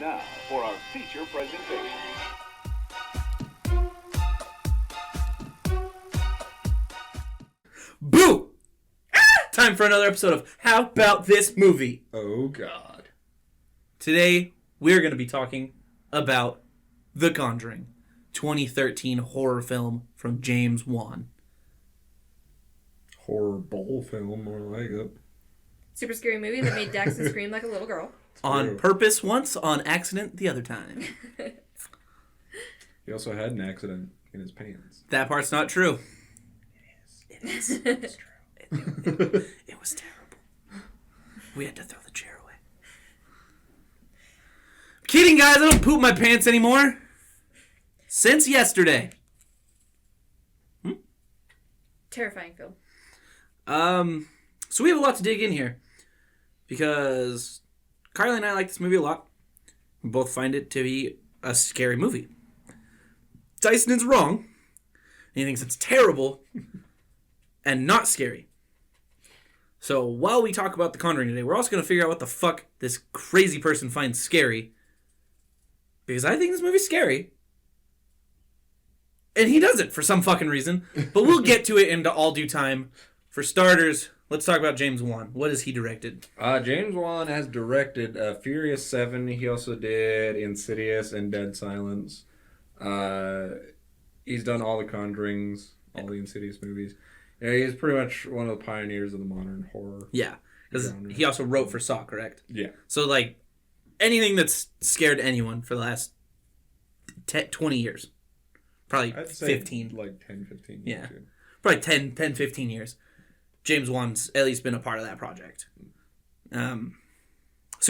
now for our feature presentation. Boo! Time for another episode of How About This Movie? Oh, God. Today, we're going to be talking about The Conjuring, 2013 horror film from James Wan. Horrible film, more like it. Super scary movie that made Daxton scream like a little girl. On purpose once, on accident the other time. He also had an accident in his pants. That part's not true. It is. It's true. It was terrible. We had to throw the chair away. Kidding, guys. I don't poop my pants anymore. Since yesterday. Terrifying film. So we have a lot to dig in here. Because Carly and I like this movie a lot. We both find it to be a scary movie. Tyson is wrong. And he thinks it's terrible and not scary. So while we talk about The Conjuring today, we're also going to figure out what the fuck this crazy person finds scary. Because I think this movie's scary. And he does it for some fucking reason. But we'll get to it into all due time. For starters, let's talk about James Wan. What has he directed? James Wan has directed Furious 7. He also did Insidious and Dead Silence. He's done all the Conjurings, all the Insidious movies. Yeah, he's pretty much one of the pioneers of the modern horror. Yeah. Because he also wrote for Saw, correct? Yeah. So, like, anything that's scared anyone for the last 20 years. Probably I'd say 15. Like 10, 15 years. Yeah. Probably 10, 15 years. James Wan's at least been a part of that project. So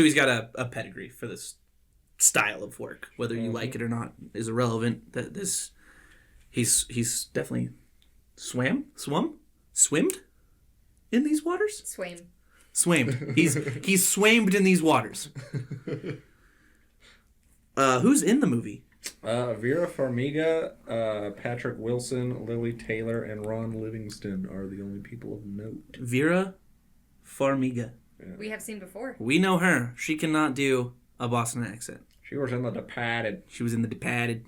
he's got a pedigree for this style of work. Whether you like it or not is irrelevant. That this he's definitely swimmed in these waters? Swamed. He's swamed in these waters. Who's in the movie? Vera Farmiga, Patrick Wilson, Lily Taylor, and Ron Livingston are the only people of note. Vera Farmiga. Yeah. We have seen before. We know her. She cannot do a Boston accent. She was in The Departed. She was in The Departed.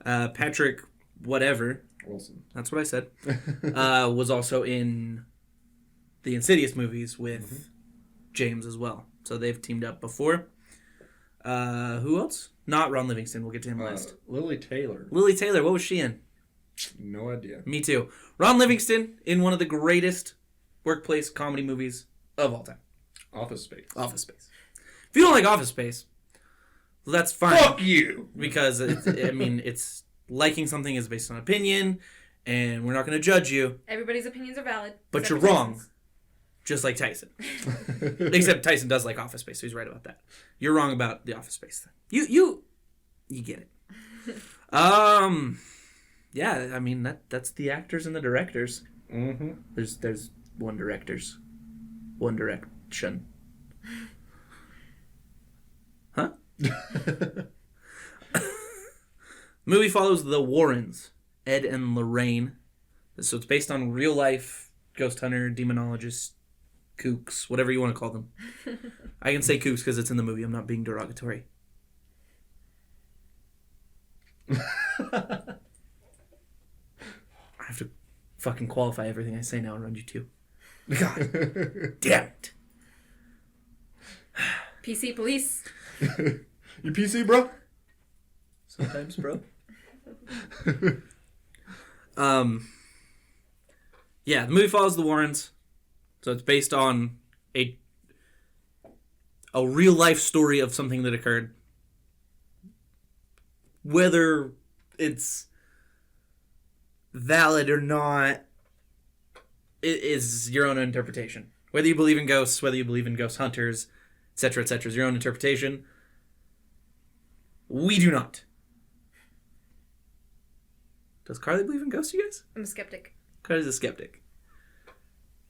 Patrick whatever. Wilson. That's what I said. Was also in the Insidious movies with James as well. So they've teamed up before. Who else? Not Ron Livingston. We'll get to him last. Lily Taylor. Lily Taylor. What was she in? No idea. Me too. Ron Livingston in one of the greatest workplace comedy movies of all time. Office Space. Office Space. If you don't like Office Space, well, that's fine. Fuck you! Because, it's liking something is based on opinion, and we're not going to judge you. Everybody's opinions are valid. But you're wrong. Just like Tyson. Except Tyson does like Office Space, so he's right about that. You're wrong about the Office Space thing. You get it. Yeah, I mean that's the actors and the directors. Mm-hmm. There's one direction. Huh? Movie follows the Warrens, Ed and Lorraine. So it's based on real life ghost hunter, demonologist, kooks, whatever you want to call them. I can say kooks because it's in the movie. I'm not being derogatory. I have to fucking qualify everything I say now around you too. God damn it. PC police. You PC, bro? Sometimes, bro. Yeah, the movie follows the Warrens. So it's based on a real life story of something that occurred. Whether it's valid or not, it is your own interpretation. Whether you believe in ghosts, whether you believe in ghost hunters, etc., is your own interpretation. We do not. Does Carly believe in ghosts, you guys? I'm a skeptic. Carly's a skeptic.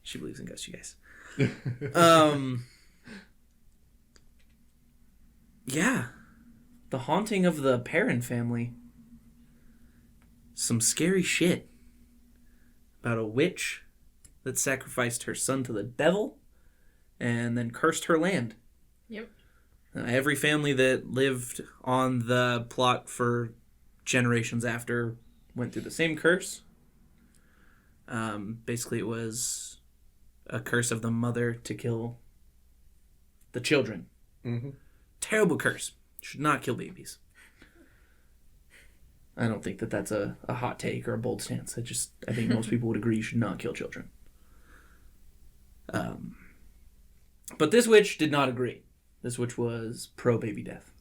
She believes in ghosts, you guys. Yeah. The Haunting of the Perrin Family. Some scary shit. About a witch that sacrificed her son to the devil and then cursed her land. Yep. Every family that lived on the plot for generations after went through the same curse. Basically, it was a curse of the mother to kill the children. Mm-hmm. Terrible curse. Should not kill babies. I don't think that that's a hot take or a bold stance. I think most people would agree you should not kill children. But this witch did not agree. This witch was pro-baby death.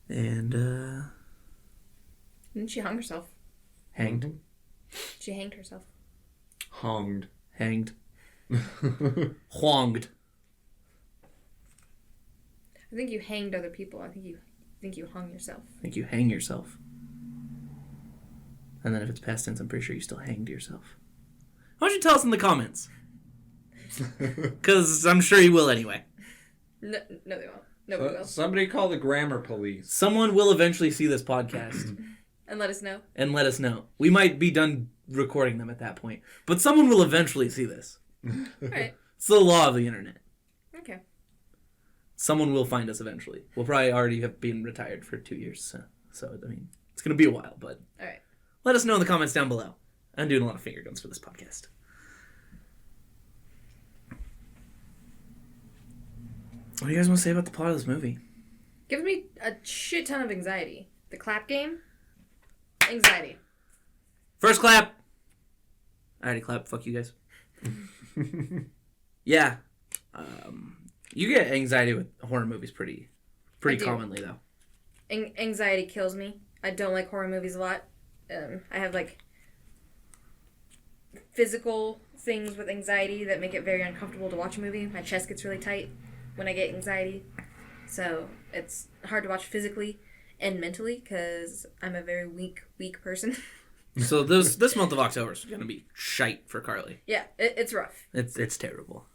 And, And she hung herself. hanged. Mm-hmm. She hanged herself. Hanged. Hanged. Huanged. I think you hanged other people. I think you hung yourself. I think you hang yourself. And then if it's past tense, I'm pretty sure you still hanged yourself. Why don't you tell us in the comments? Because I'm sure you will anyway. No, they won't. Nobody will. Somebody call the grammar police. Someone will eventually see this podcast And let us know. and let us know. We might be done recording them at that point. But someone will eventually see this. All right. It's the law of the internet. Okay. Someone will find us eventually. We'll probably already have been retired for 2 years. So I mean, it's going to be a while, but All right. let us know in the comments down below. I'm doing a lot of finger guns for this podcast. What do you guys want to say about the plot of this movie? Gives me a shit ton of anxiety. The clap game. Anxiety. First clap. I already clapped. Fuck you guys. Yeah. You get anxiety with horror movies pretty I do. commonly, though. Anxiety kills me. I don't like horror movies a lot. I have like physical things with anxiety that make it very uncomfortable to watch a movie. My chest gets really tight when I get anxiety. So it's hard to watch physically and mentally because I'm a very weak person. So this month of October is going to be shite for Carly. Yeah, it's rough. It's terrible.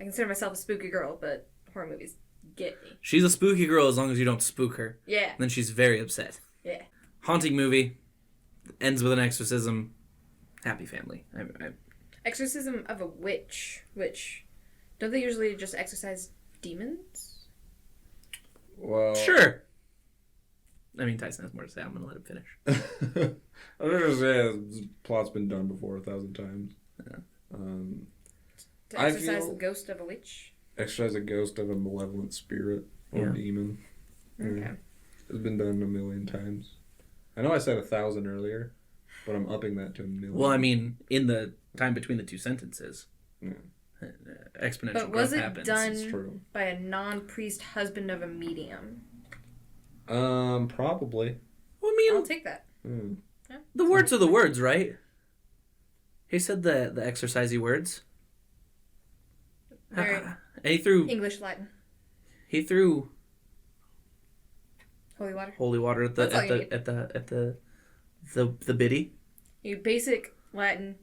I consider myself a spooky girl, but horror movies get me. She's a spooky girl as long as you don't spook her. Yeah. Then she's very upset. Yeah. Haunting movie. Ends with an exorcism. Happy family. Exorcism of a witch, which don't they usually just exorcise demons? Well, Sure. I mean, Tyson has more to say. I'm going to let him finish. I was gonna say this plot's been done before 1,000 times. Yeah. To I exorcise feel- the ghost of a witch? Exercise a ghost of a malevolent spirit or Yeah. demon. Okay. It's been done a million times. I know I said 1,000 earlier, but I'm upping that to a million. Well, I mean, in the time between the two sentences, Yeah. exponential But growth was it happens. It's done true. by a non-priest husband of a medium? Probably. Well, I I'll mean, take that. Hmm. the words are the words, right? He said the exercisey words. Very And he threw English, Latin, holy water. holy water at the That's all you need. at the biddy. You basic Latin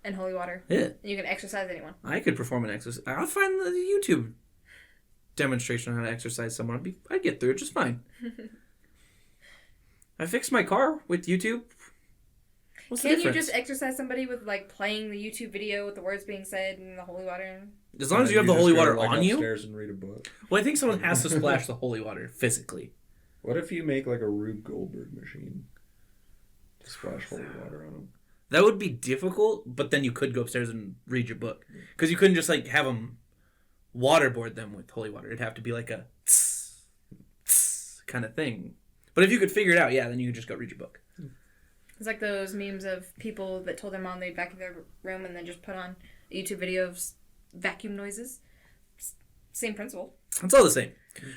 and holy water. Yeah, And you can exorcise anyone. I could perform an exercise. I'll find the YouTube demonstration on how to exercise someone. I'd get through it just fine. I fixed my car with YouTube. What's the Can you difference? just exorcise somebody with like playing the YouTube video with the words being said and the holy water? As long as you have the just holy go, water like, on you. upstairs and read a book. Well, I think someone has to splash the holy water physically. What if you make like a Rube Goldberg machine to splash holy water on them? That would be difficult, but then you could go upstairs and read your book. Because you couldn't just like have them waterboard them with holy water. It'd have to be like a tss, tss kind of thing. But if you could figure it out, yeah, then you could just go read your book. It's like those memes of people that told their mom they'd vacuum their room and then just put on a YouTube video of vacuum noises. Same principle. It's all the same.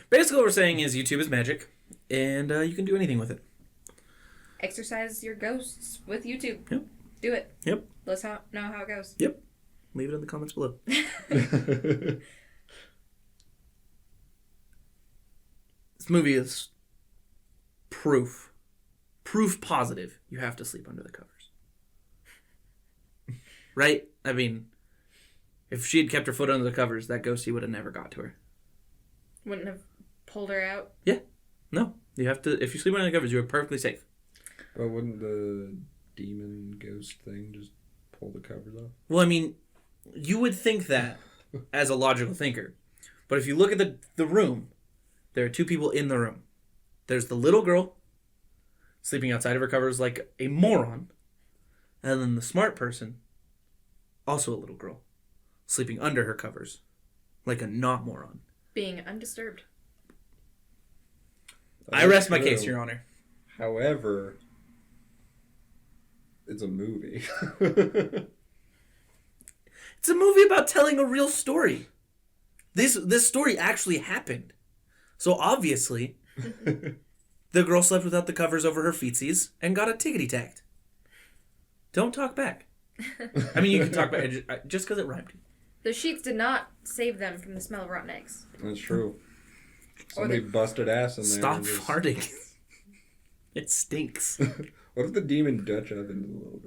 Basically, what we're saying is YouTube is magic, and you can do anything with it. Exercise your ghosts with YouTube. Yep. Do it. Yep. Let's know how it goes. Yep. Leave it in the comments below. This movie is proof positive you have to sleep under the covers. Right? I mean, if she had kept her foot under the covers, that ghostie would have never got to her. Wouldn't have pulled her out. Yeah. No. You have to, if you sleep under the covers, you are perfectly safe. But wouldn't the demon ghost thing just pull the covers off? Well, I mean, you would think that as a logical thinker. But if you look at the room, there are two people in the room. There's the little girl sleeping outside of her covers like a moron. And then the smart person, also a little girl, sleeping under her covers like a not moron. Being undisturbed. I rest my case, Your Honor. However, it's a movie. It's a movie about telling a real story. This story actually happened. So obviously, the girl slept without the covers over her feetsies and got a tickety tacked. Don't talk back. I mean, you can talk back just because it rhymed. The sheets did not save them from the smell of rotten eggs. That's true. Somebody busted ass in there. Stop farting. It stinks. What if the demon Dutch ovened the little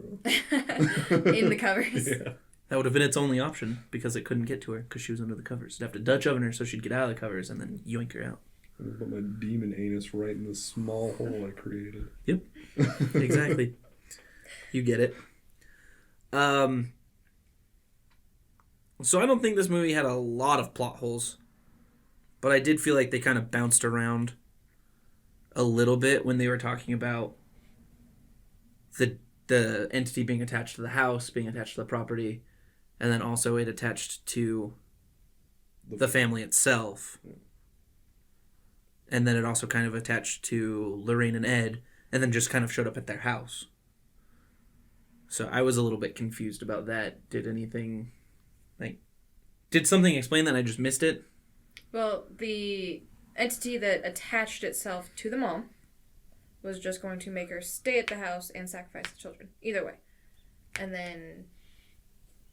girl? In the covers. Yeah. That would have been its only option because it couldn't get to her because she was under the covers. You'd have to Dutch oven her so she'd get out of the covers and then yoink her out. I'm gonna put my demon anus right in the small hole I created. Yep. Exactly. You get it. So I don't think this movie had a lot of plot holes, but I did feel like they kind of bounced around a little bit when they were talking about the entity being attached to the house, being attached to the property, and then also it attached to the family itself. And then it also kind of attached to Lorraine and Ed, and then just kind of showed up at their house. So I was a little bit confused about that. Did something explain that and I just missed it? Well, the entity that attached itself to the mom was just going to make her stay at the house and sacrifice the children. Either way. And then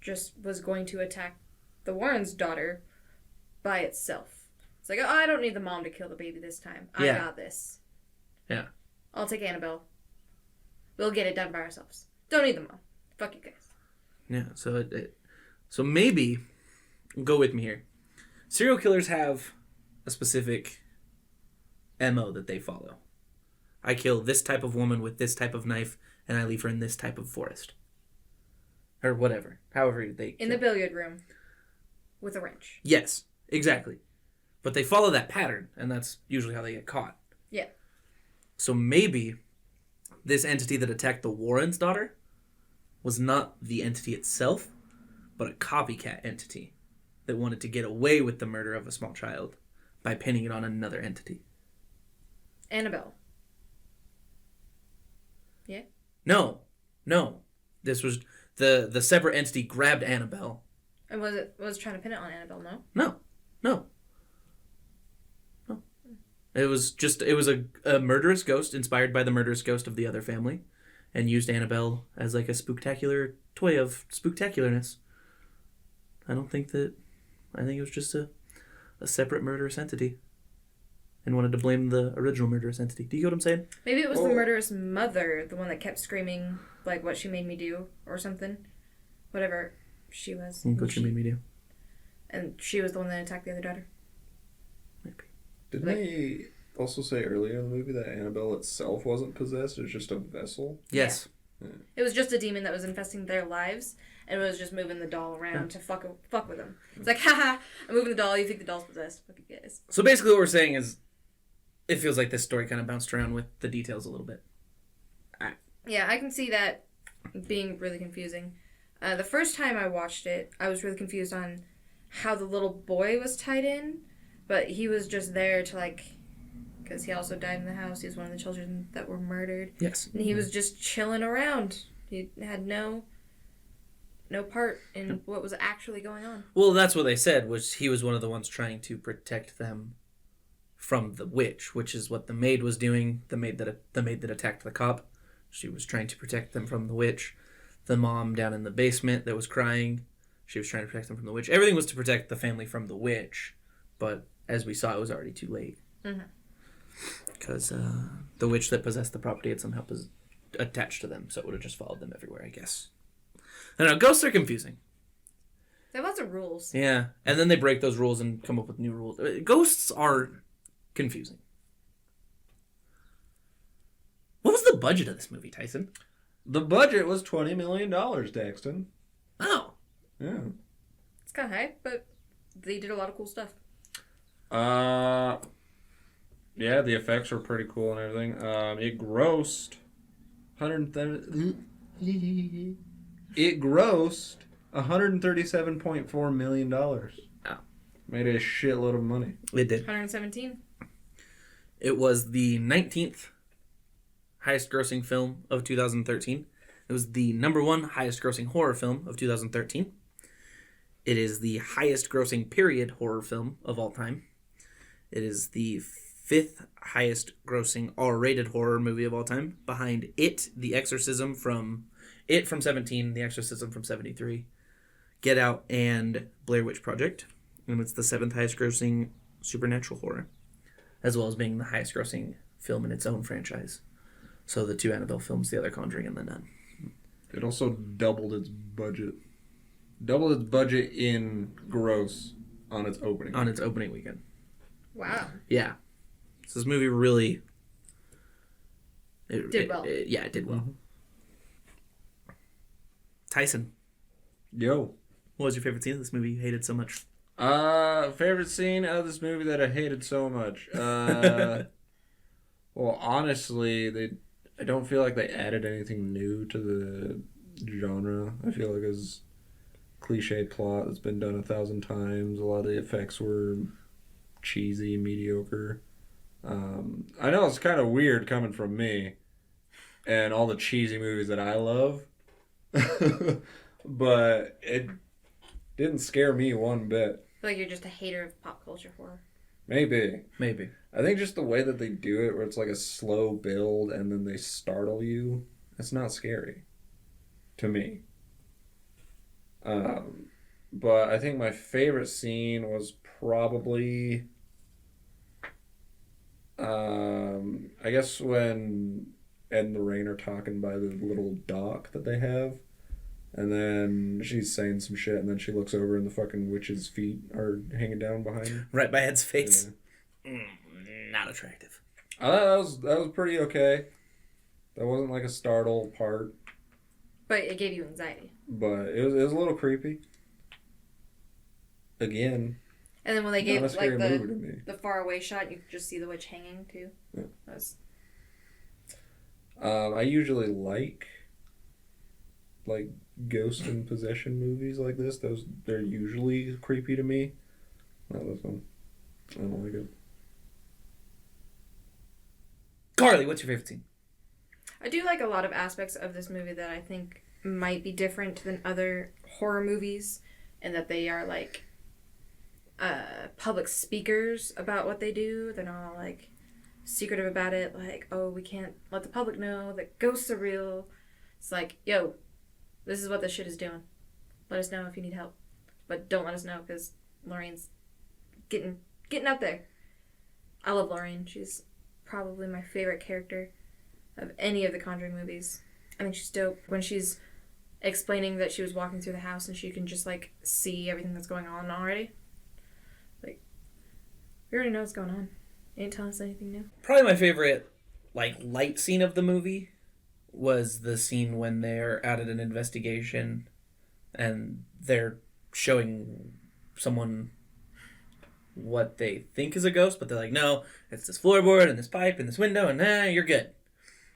just was going to attack the Warren's daughter by itself. It's like, oh, I don't need the mom to kill the baby this time. I got this. Yeah. I'll take Annabelle. We'll get it done by ourselves. Don't need the mom. Fuck you guys. Yeah, so maybe, go with me here. Serial killers have a specific MO that they follow. I kill this type of woman with this type of knife, and I leave her in this type of forest. Or whatever. However they In the billiard room. With a wrench. Yes, exactly. But they follow that pattern, and that's usually how they get caught. Yeah. So maybe this entity that attacked the Warren's daughter was not the entity itself, but a copycat entity that wanted to get away with the murder of a small child by pinning it on another entity. Annabelle. Yeah? No. This was the separate entity grabbed Annabelle. And was trying to pin it on Annabelle, no? No. It was a murderous ghost inspired by the murderous ghost of the other family and used Annabelle as like a spooktacular toy of spooktacularness. I think it was just a separate murderous entity and wanted to blame the original murderous entity. Do you get what I'm saying? Maybe it was the murderous mother, the one that kept screaming, like, what she made me do or something. Whatever she was. What she made me do. And she was the one that attacked the other daughter. Maybe. Didn't they also say earlier in the movie that Annabelle itself wasn't possessed? It was just a vessel? Yes. Yeah. It was just a demon that was infesting their lives and was just moving the doll around to fuck with them. It's like, haha, I'm moving the doll, you think the doll's possessed. Fuck you guys. So basically what we're saying is it feels like this story kind of bounced around with the details a little bit. Yeah, I can see that being really confusing. The first time I watched it, I was really confused on how the little boy was tied in, but he was just there to, like, because he also died in the house. He was one of the children that were murdered. Yes. And he was just chilling around. He had no part in what was actually going on. Well, that's what they said, was he was one of the ones trying to protect them from the witch, which is what the maid was doing. The maid that attacked the cop, she was trying to protect them from the witch. The mom down in the basement that was crying, she was trying to protect them from the witch. Everything was to protect the family from the witch, but as we saw, it was already too late. Because the witch that possessed the property had somehow attached to them, so it would have just followed them everywhere, I guess. I don't know, ghosts are confusing. They have lots of rules. Yeah, and then they break those rules and come up with new rules. Ghosts are confusing. What was the budget of this movie, Tyson? The budget was $20 million, Daxton. Oh. Yeah. It's kind of high, but they did a lot of cool stuff. Yeah, the effects were pretty cool and everything. It grossed 130. It grossed $137.4 million. Oh. Made a shitload of money. It did. 117. It was the 19th highest grossing film of 2013. It was the number 1 highest grossing horror film of 2013. It is the highest grossing period horror film of all time. It is the 5th highest grossing R-rated horror movie of all time, behind It, The Exorcism from 17, The Exorcism from 73, Get Out, and Blair Witch Project. And it's the 7th highest grossing supernatural horror, as well as being the highest grossing film in its own franchise. So the 2 Annabelle films, The Other Conjuring, and The Nun. It also doubled its budget. Doubled its budget in gross on its opening. On its opening weekend. Wow. Yeah. So this movie really... Did well. It did well. Mm-hmm. Tyson, Yo. what was your favorite scene of this movie you hated so much? Favorite scene of this movie that I hated so much? Well, honestly, I don't feel like they added anything new to the genre. I feel like it's cliche plot that's been done 1,000 times. A lot of the effects were cheesy, mediocre. I know it's kind of weird coming from me and all the cheesy movies that I love, but it didn't scare me one bit. I feel like you're just a hater of pop culture horror. Maybe. I think just the way that they do it, where it's like a slow build and then they startle you, it's not scary to me. But I think my favorite scene was probably, I guess when Ed and Lorraine are talking by the little dock that they have, and then she's saying some shit, and then she looks over and the fucking witch's feet are hanging down behind her. Right by Ed's face. Yeah. Not attractive. I thought that was pretty okay. That wasn't like a startle part. But it gave you anxiety. But it was a little creepy. Again. And then when they gave not a scary like movie to me. the far away shot, you could just see the witch hanging too. Yeah. That was... I usually like ghost and possession movies like this. They're usually creepy to me. Not this one. I don't like it. Carly, what's your favorite scene? I do like a lot of aspects of this movie that I think might be different than other horror movies, and that they are like public speakers about what they do. They're not like secretive about it, like, oh, we can't let the public know that ghosts are real. It's like, yo, this is what this shit is doing. Let us know if you need help, but don't let us know because Lorraine's getting up there. I love Lorraine. She's probably my favorite character of any of the Conjuring movies. I think she's dope. When she's explaining that she was walking through the house and she can just like see everything that's going on already. Like, we already know what's going on. You ain't telling us anything new. Probably my favorite light scene of the movie was the scene when they're out at an investigation and they're showing someone what they think is a ghost, but they're like, no, it's this floorboard and this pipe and this window, and you're good.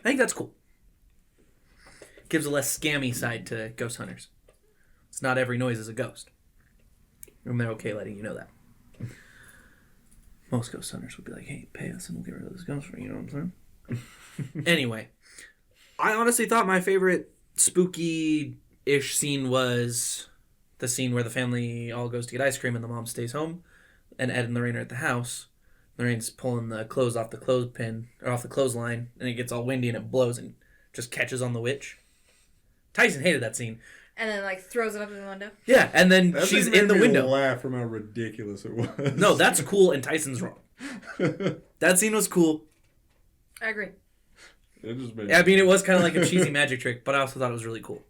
I think that's cool. Gives a less scammy side to ghost hunters. It's not every noise is a ghost. And they're okay letting you know that. Most ghost hunters would be like, hey, pay us and we'll get rid of this ghost for you, know what I'm saying? Anyway, I honestly thought my favorite spooky-ish scene was the scene where the family all goes to get ice cream and the mom stays home, and Ed and Lorraine are at the house. Lorraine's pulling the clothes off the clothespin, or off the clothesline, and it gets all windy and it blows and just catches on the witch. Tyson hated that scene. And then like throws it up in the window. Yeah, and then she's in the window. Laugh from how ridiculous it was. No, that's cool, and Tyson's wrong. That scene was cool. I agree. It just made I mean, it was kind of like a cheesy magic trick, but I also thought it was really cool.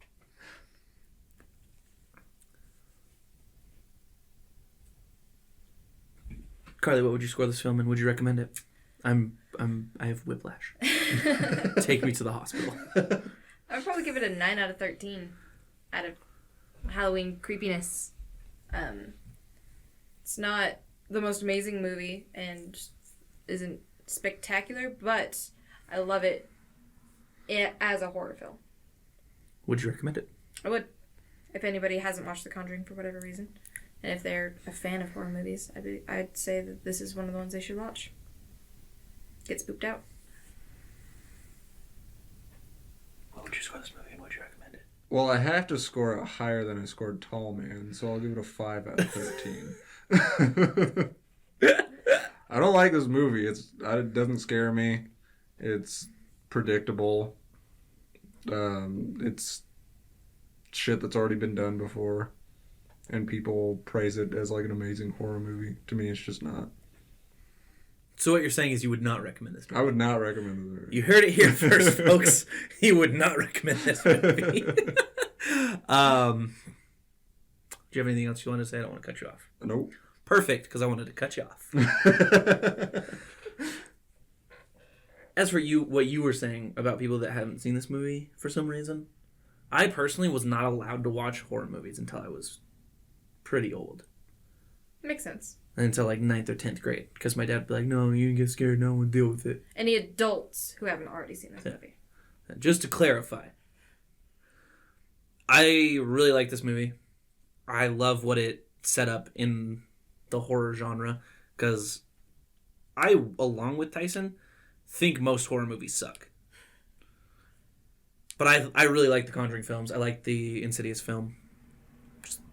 Carly, what would you score this film and would you recommend it? I have whiplash. Take me to the hospital. I'd probably give it a 9 out of 13 out of Halloween creepiness. It's not the most amazing movie and isn't spectacular, but I love it as a horror film. Would you recommend it? I would. If anybody hasn't watched The Conjuring for whatever reason, and if they're a fan of horror movies, I'd say that this is one of the ones they should watch. Get spooked out. What would you score this movie and would you recommend it? Well, I have to score it higher than I scored Tall Man, so I'll give it a 5 out of 13. I don't like this movie. It doesn't scare me. It's predictable. It's shit that's already been done before, and people praise it as like an amazing horror movie. To me, it's just not. So what you're saying is you would not recommend this movie? I would not recommend this movie. You heard it here first, folks. He would not recommend this movie. Do you have anything else you want to say? I don't want to cut you off. Nope. Perfect, because I wanted to cut you off. As for you, what you were saying about people that haven't seen this movie for some reason, I personally was not allowed to watch horror movies until I was pretty old. Makes sense. Until like 9th or 10th grade. Because my dad would be like, no, you get scared, no one deal with it. Any adults who haven't already seen this movie. Just to clarify, I really like this movie. I love what it set up in the horror genre. Because I, along with Tyson, think most horror movies suck. But I really like the Conjuring films. I like the Insidious film.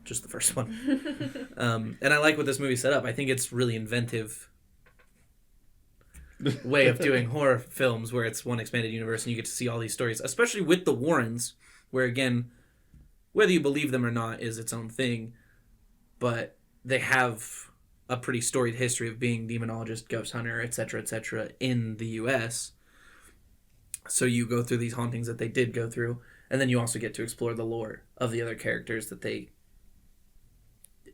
Just the first one. And I like what this movie set up. I think it's really inventive way of doing horror films where it's one expanded universe and you get to see all these stories, especially with the Warrens, where again, whether you believe them or not is its own thing, but they have a pretty storied history of being demonologist, ghost hunter, etc., in the U.S. So you go through these hauntings that they did go through, and then you also get to explore the lore of the other characters that they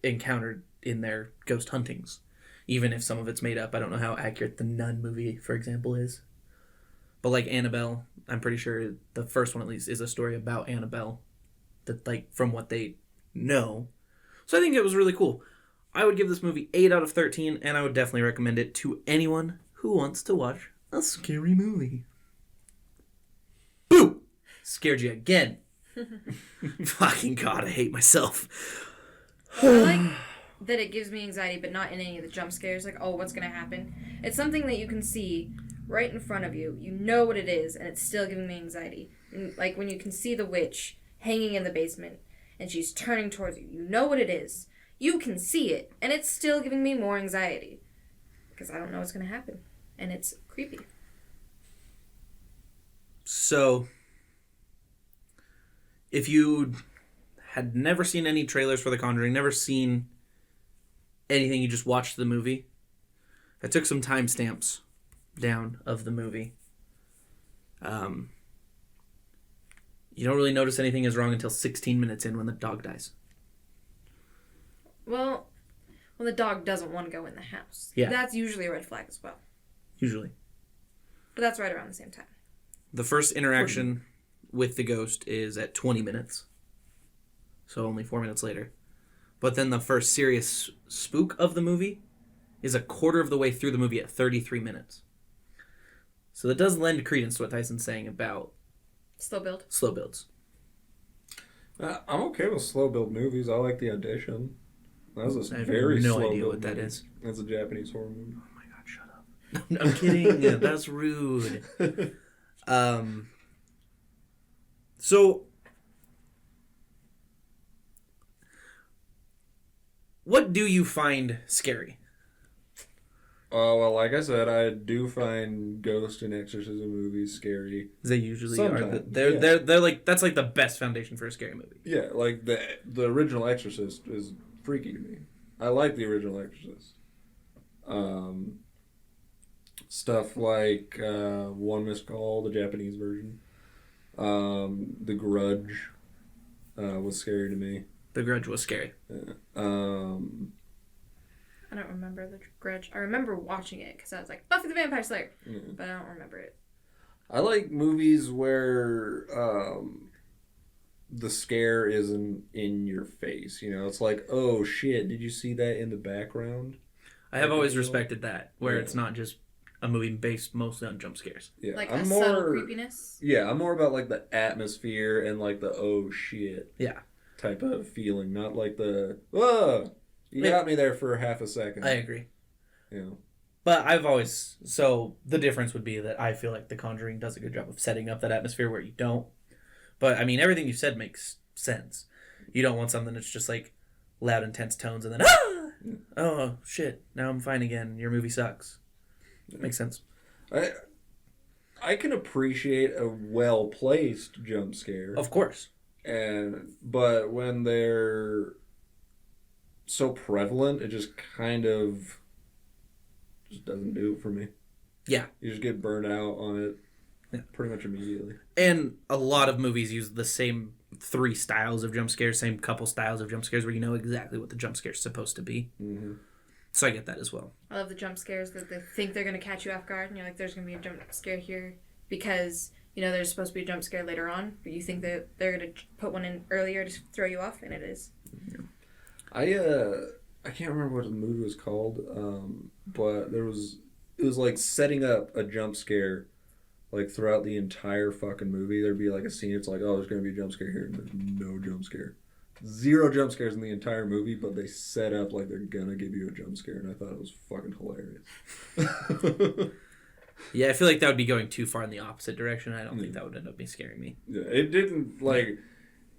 encountered in their ghost huntings. Even if some of it's made up. I don't know how accurate the Nun movie, for example, is. But like Annabelle, I'm pretty sure the first one at least is a story about Annabelle. That, like, from what they know. So I think it was really cool. I would give this movie 8 out of 13, and I would definitely recommend it to anyone who wants to watch a scary movie. Boo! Scared you again. Fucking God, I hate myself. I like that it gives me anxiety, but not in any of the jump scares. Like, oh, what's going to happen? It's something that you can see right in front of you. You know what it is, and it's still giving me anxiety. And, like, when you can see the witch hanging in the basement, and she's turning towards you. You know what it is. You can see it, and it's still giving me more anxiety. Because I don't know what's going to happen. And it's creepy. So, if you had never seen any trailers for The Conjuring, never seen anything, you just watched the movie, I took some timestamps down of the movie. You don't really notice anything is wrong until 16 minutes in when the dog dies. Well, when the dog doesn't want to go in the house. Yeah. That's usually a red flag as well. Usually. But that's right around the same time. The first interaction with the ghost is at 20 minutes. So only 4 minutes later. But then the first serious spook of the movie is a quarter of the way through the movie at 33 minutes. So that does lend credence to what Tyson's saying about Slow build. slow builds. I'm okay with slow build movies. I like The Audition. That was a I have very no slow idea build what that movie. is. That's a Japanese horror movie. Oh my God, shut up. No, I'm kidding. That's rude. So, what do you find scary? Well, like I said, I do find ghost and exorcism movies scary. They usually Sometimes, are. They're like, that's like the best foundation for a scary movie. Yeah, like the original Exorcist is freaky to me. I like the original Exorcist. Stuff like One Missed Call, the Japanese version. The Grudge was scary to me. The Grudge was scary. Yeah. I don't remember the Grudge. I remember watching it because I was like, Buffy the Vampire Slayer. Yeah. But I don't remember it. I like movies where the scare isn't in your face. You know, it's like, oh shit, did you see that in the background? I have Like, always you know? respected that, where Yeah. it's not just a movie based mostly on jump scares. Yeah, Like I'm a more subtle creepiness. Yeah, I'm more about like the atmosphere and like the oh shit Yeah, type of feeling, not like the whoa, you got me there for half a second. I agree. You know. But I've always so the difference would be that I feel like The Conjuring does a good job of setting up that atmosphere where you don't. But I mean, everything you said makes sense. You don't want something that's just like loud, intense tones and then oh shit, now I'm fine again. Your movie sucks. Makes sense. I can appreciate a well placed jump scare, Of course. but when they're so prevalent, it just kind of just doesn't do it for me. Yeah. You just get burned out on it pretty much immediately. And a lot of movies use the same 3 styles of jump scares, same couple styles of jump scares where you know exactly what the jump scare's supposed to be. Mm-hmm. So I get that as well. I love the jump scares that they think they're going to catch you off guard, and you're like, there's going to be a jump scare here because, you know, there's supposed to be a jump scare later on, but you think that they're going to put one in earlier to throw you off, and it is. I can't remember what the movie was called, but it was like setting up a jump scare like throughout the entire fucking movie. There'd be like a scene, it's like, oh, there's gonna be a jump scare here, and there's no jump scare. 0 jump scares in the entire movie, but they set up like they're gonna give you a jump scare, and I thought it was fucking hilarious. Yeah, I feel like that would be going too far in the opposite direction. I don't think that would end up be scaring me. Yeah, it didn't like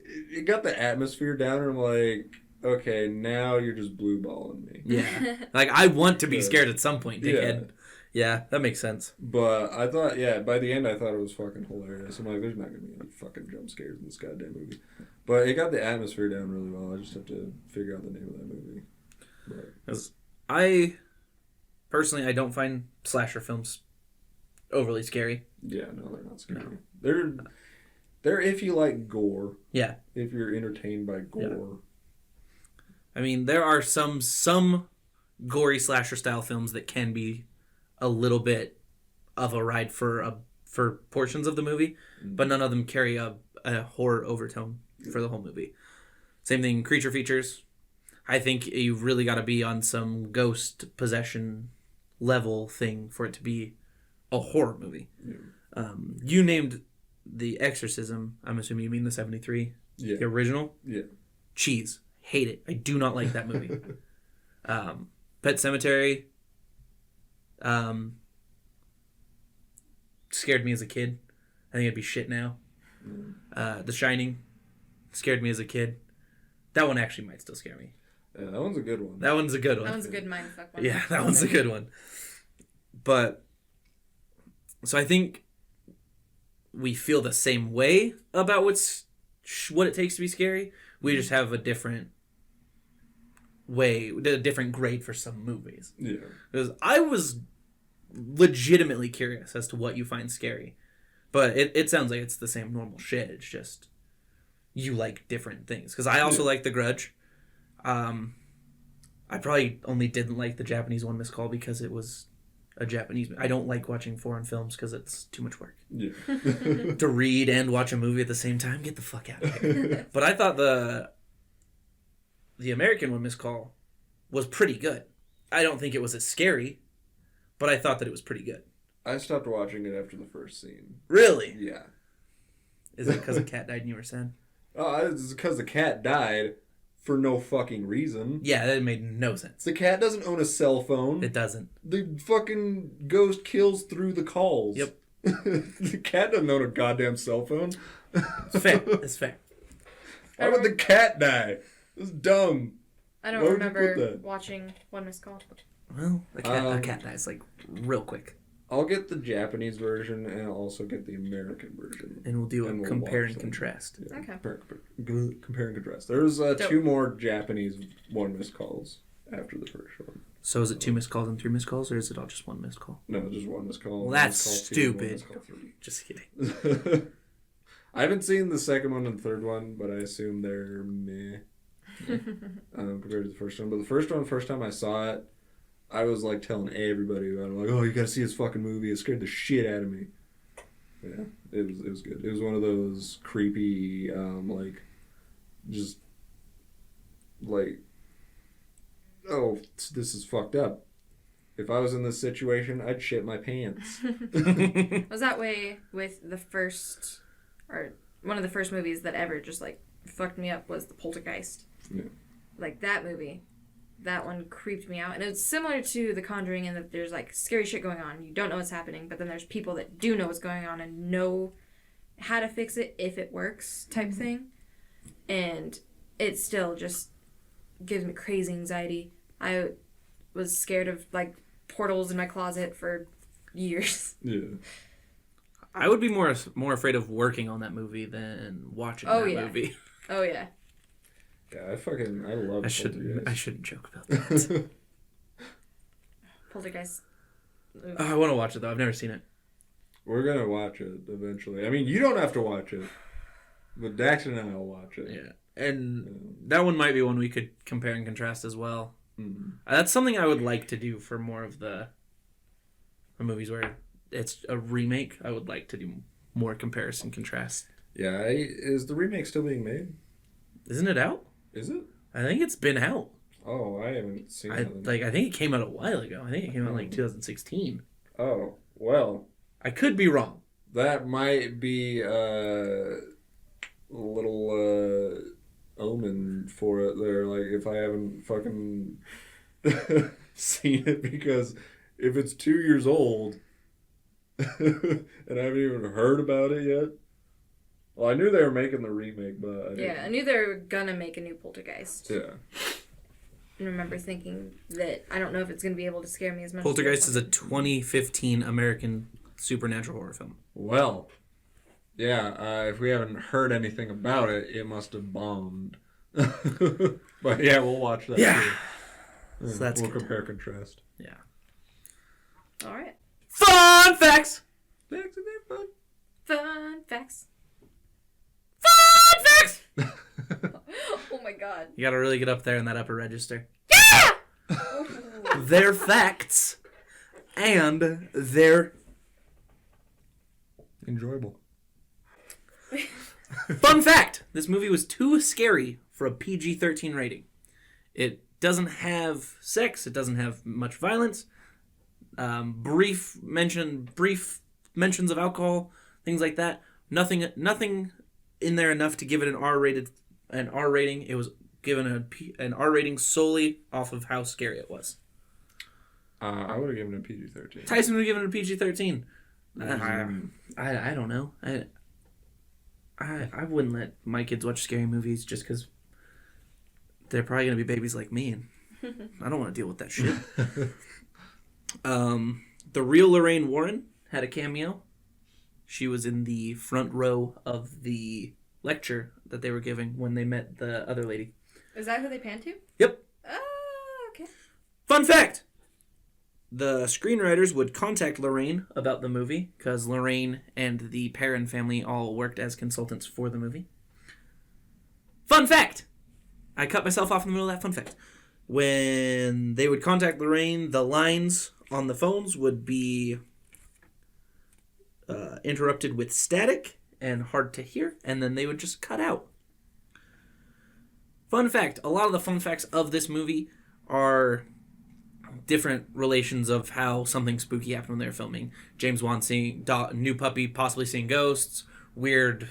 it got the atmosphere down, and I'm like, okay, now you're just blue balling me. Yeah. Like, I want to be Yeah. scared at some point, dickhead. Yeah, that makes sense. But I thought, yeah, by the end I thought it was fucking hilarious. I'm like, there's not gonna be any fucking jump scares in this goddamn movie. But it got the atmosphere down really well. I just have to figure out the name of that movie. But 'Cause I don't find slasher films overly scary. yeah, no, they're not scary. No. They're if you like gore. Yeah. If you're entertained by gore. I mean, there are some gory slasher style films that can be a little bit of a ride for portions of the movie, but none of them carry a horror overtone for the whole movie. Same thing, creature features. I think you really got to be on some ghost possession level thing for it to be a horror movie. Yeah. You named The Exorcism. I'm assuming you mean the 73, Yeah. the original. Yeah. Cheese. Hate it. I do not like that movie. Pet Sematary scared me as a kid. I think it'd be shit now. The Shining scared me as a kid. That one actually might still scare me. Yeah, that one's a good one. That one's a good one. That one's a good mindfuck one. Yeah, that one's a good one. But so I think we feel the same way about what it takes to be scary. We just have a different grade for some movies. Yeah. Because I was legitimately curious as to what you find scary. But it sounds like it's the same normal shit. It's just you like different things. Because I also like The Grudge. I probably only didn't like the Japanese one, Miss Call, because it was a Japanese. I don't like watching foreign films because it's too much work. Yeah. To read and watch a movie at the same time, get the fuck out of here. But I thought the American one, Miss Call, was pretty good. I don't think it was as scary, but I thought that it was pretty good. I stopped watching it after the first scene. Really? Yeah. Is it because a cat died and you were sad? Oh, it's because the cat died for no fucking reason. Yeah, that made no sense. The cat doesn't own a cell phone. It doesn't. The fucking ghost kills through the calls. Yep. The cat doesn't own a goddamn cell phone. It's fair. It's fair. Why would the cat die? It's dumb. I don't Why would you put remember that? watching One Missed Call. Well, a cat dies like real quick. I'll get the Japanese version and I'll also get the American version. And we'll do a And we'll compare watch and them. contrast. Yeah, Okay. compare and contrast. There's two more Japanese One Missed Calls after the first one. So is it 2 missed calls and 3 missed calls, or is it all just 1 missed call? No, just One Missed Call. Well, One that's Missed Call 2, One stupid. Missed Call 3. Just kidding. I haven't seen the second one and the third one, but I assume they're meh compared to the first one. But the first time I saw it, I was like telling everybody about it. I'm like, oh, you gotta see this fucking movie. It scared the shit out of me. Yeah, it was good. It was one of those creepy, just like, oh, this is fucked up if I was in this situation, I'd shit my pants. Was that way with the first, or one of the first movies that ever just like fucked me up was the Poltergeist. Yeah. Like that movie, that one creeped me out, and it's similar to the Conjuring in that there's like scary shit going on. You don't know what's happening, but then there's people that do know what's going on and know how to fix it if it works, type thing. And it still just gives me crazy anxiety. I was scared of like portals in my closet for years. Yeah. I would be more afraid of working on that movie than watching movie. Oh yeah. Yeah, I love Poltergeist. I shouldn't joke about that. Poltergeist. I want to watch it though. I've never seen it. We're gonna watch it eventually. I mean, you don't have to watch it, but Dax and I will watch it. Yeah, and that one might be one we could compare and contrast as well. Mm-hmm. That's something I would like to do for more of the movies where it's a remake. I would like to do more comparison contrast. Yeah, is the remake still being made? Isn't it out? Is it? I think it's been out. Oh, I haven't seen I it. think it came out a while ago. I think it came out like 2016. Oh, well. I could be wrong. That might be a little omen for it there. Like, if I haven't fucking seen it, because if it's 2 years old and I haven't even heard about it yet. Well, I knew they were making the remake, but I knew they were gonna make a new Poltergeist. Yeah. I remember thinking that I don't know if it's gonna be able to scare me as much. Poltergeist is a 2015 American supernatural horror film. Well, yeah, if we haven't heard anything about it, it must have bombed. But yeah, we'll watch that. Yeah. Too. So that's we'll good. compare contrast. Yeah. All right. Fun facts! Facts are there, fun. Fun facts. Fun facts! Oh my god. You gotta really get up there in that upper register. Yeah! They're facts. And they're Enjoyable. Fun fact! This movie was too scary for a PG-13 rating. It doesn't have sex. It doesn't have much violence. Brief mentions of alcohol, things like that. Nothing in there enough to give it an R rating. It was given an R rating solely off of how scary it was. I would have given it a PG-13. Tyson would have given it a PG-13. I don't know. I wouldn't let my kids watch scary movies just because they're probably going to be babies like me, and I don't want to deal with that shit. The real Lorraine Warren had a cameo. She was in the front row of the lecture that they were giving when they met the other lady. Is that who they pan to? Yep. Oh, okay. Fun fact! The screenwriters would contact Lorraine about the movie because Lorraine and the Perrin family all worked as consultants for the movie. Fun fact! I cut myself off in the middle of that fun fact. When they would contact Lorraine, the lines on the phones would be interrupted with static and hard to hear, and then they would just cut out. Fun fact, a lot of the fun facts of this movie are different relations of how something spooky happened when they were filming. James Wan seeing new puppy possibly seeing ghosts, weird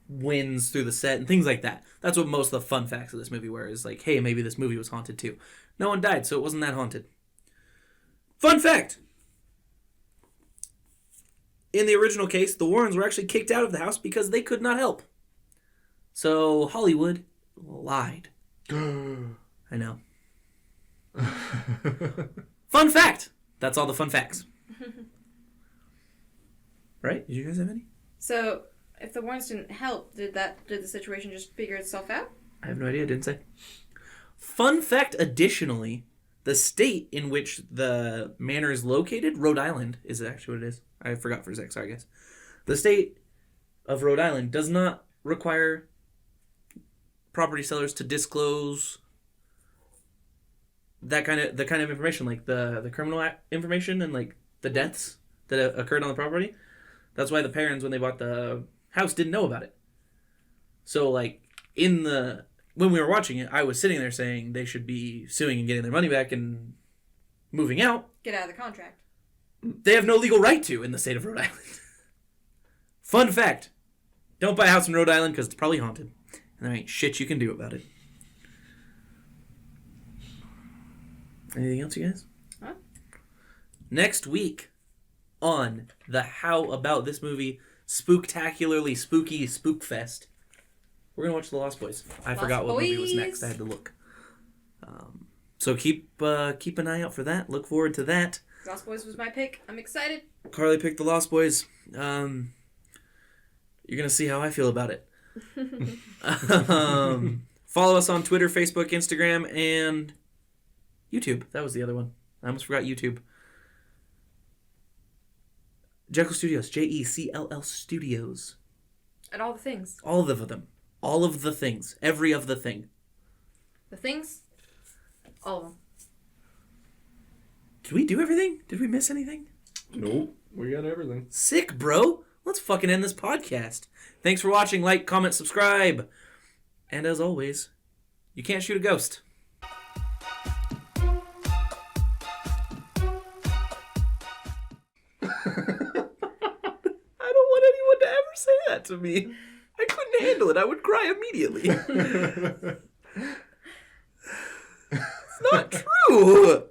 winds through the set, and things like that. That's what most of the fun facts of this movie were, is like, hey, maybe this movie was haunted too. No one died, so it wasn't that haunted. Fun fact! In the original case, the Warrens were actually kicked out of the house because they could not help. So Hollywood lied. I know. Fun fact! That's all the fun facts. Right? Did you guys have any? So, if the Warrens didn't help, did the situation just figure itself out? I have no idea. I didn't say. Fun fact, additionally, the state in which the manor is located, Rhode Island, is actually what it is. I forgot for a sec. Sorry, guys. The state of Rhode Island does not require property sellers to disclose the kind of information, like the criminal information and like the deaths that occurred on the property. That's why the parents, when they bought the house, didn't know about it. So like when we were watching it, I was sitting there saying they should be suing and getting their money back and moving out. Get out of the contract. They have no legal right to in the state of Rhode Island. Fun fact. Don't buy a house in Rhode Island because it's probably haunted. And there ain't shit you can do about it. Anything else, you guys? Huh? Next week on the How About This Movie Spooktacularly Spooky Spookfest, we're going to watch The Lost Boys. I forgot what movie was next. I had to look. So keep an eye out for that. Look forward to that. Lost Boys was my pick. I'm excited. Carly picked The Lost Boys. You're going to see how I feel about it. Follow us on Twitter, Facebook, Instagram, and YouTube. That was the other one. I almost forgot YouTube. jecll Studios. jecll Studios. And all the things. All of them. All of the things. Every of the thing. The things? All of them. Did we do everything? Did we miss anything? Nope. We got everything. Sick, bro. Let's fucking end this podcast. Thanks for watching. Like, comment, subscribe. And as always, you can't shoot a ghost. I don't want anyone to ever say that to me. I couldn't handle it. I would cry immediately. It's not true.